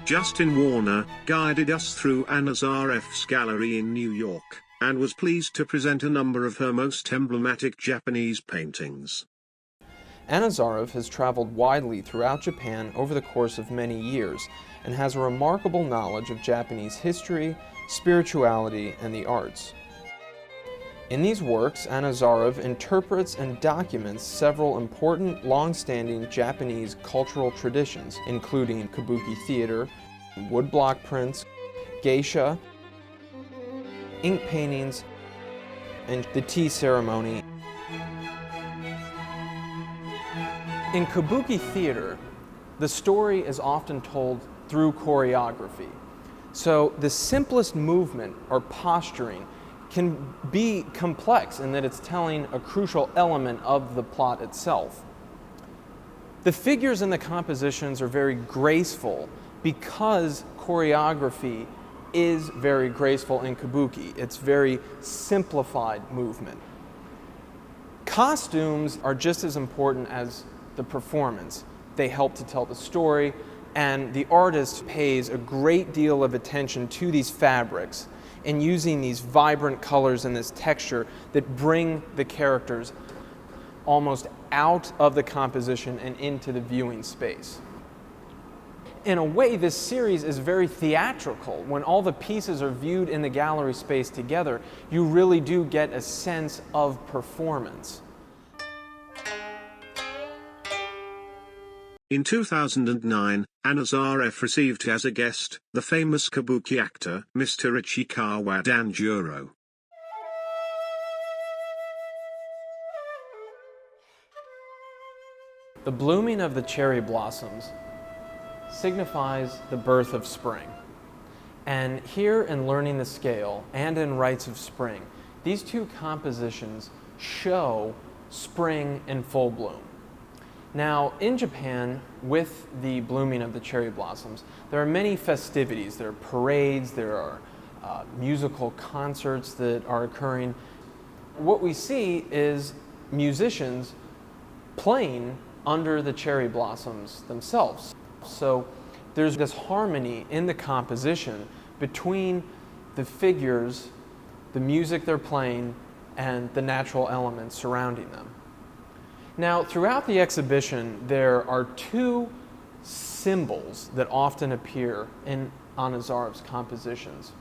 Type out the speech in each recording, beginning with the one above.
Justin Warner guided us through Ana Tzarev's gallery in New York, and was pleased to present a number of her most emblematic Japanese paintings. Ana Tzarev has traveled widely throughout Japan over the course of many years and has a remarkable knowledge of Japanese history, spirituality, and the arts. In these works, Ana Tzarev interprets and documents several important, long-standing Japanese cultural traditions, including kabuki theater, woodblock prints, geisha, ink paintings, and the tea ceremony. In kabuki theater, the story is often told through choreography. So the simplest movement or posturing can be complex in that it's telling a crucial element of the plot itself. The figures in the compositions are very graceful because choreography is very graceful in kabuki. It's very simplified movement. Costumes are just as important as the performance. They help to tell the story, and the artist pays a great deal of attention to these fabrics and using these vibrant colors and this texture that bring the characters almost out of the composition and into the viewing space. In a way, this series is very theatrical. When all the pieces are viewed in the gallery space together, you really do get a sense of performance. In 2009, Ana Tzarev received as a guest the famous kabuki actor Mr. Ichikawa Danjuro. The blooming of the cherry blossoms signifies the birth of spring. And here in Learning the Scale and in Rites of Spring, these two compositions show spring in full bloom. Now, in Japan, with the blooming of the cherry blossoms, there are many festivities. There are parades, there are musical concerts that are occurring. What we see is musicians playing under the cherry blossoms themselves. So there's this harmony in the composition between the figures, the music they're playing, and the natural elements surrounding them. Now, throughout the exhibition, there are two symbols that often appear in Ana Tzarev's compositions.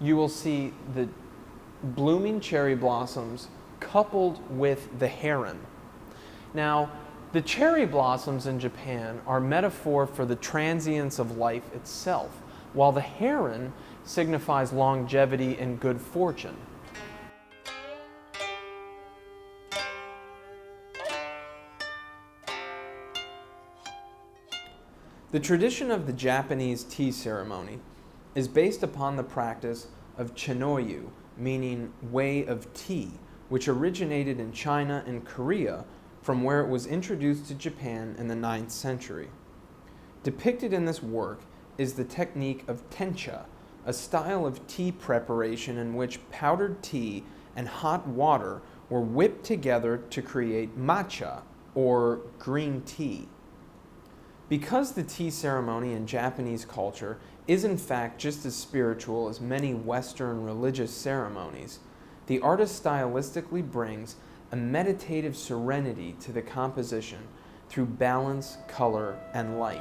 You will see the blooming cherry blossoms coupled with the heron. Now, the cherry blossoms in Japan are metaphor for the transience of life itself, while the heron signifies longevity and good fortune. The tradition of the Japanese tea ceremony is based upon the practice of chinoyu, meaning way of tea, which originated in China and Korea, from where it was introduced to Japan in the 9th century. Depicted in this work is the technique of tencha, a style of tea preparation in which powdered tea and hot water were whipped together to create matcha, or green tea. Because the tea ceremony in Japanese culture is in fact just as spiritual as many Western religious ceremonies, the artist stylistically brings a meditative serenity to the composition through balance, color, and light.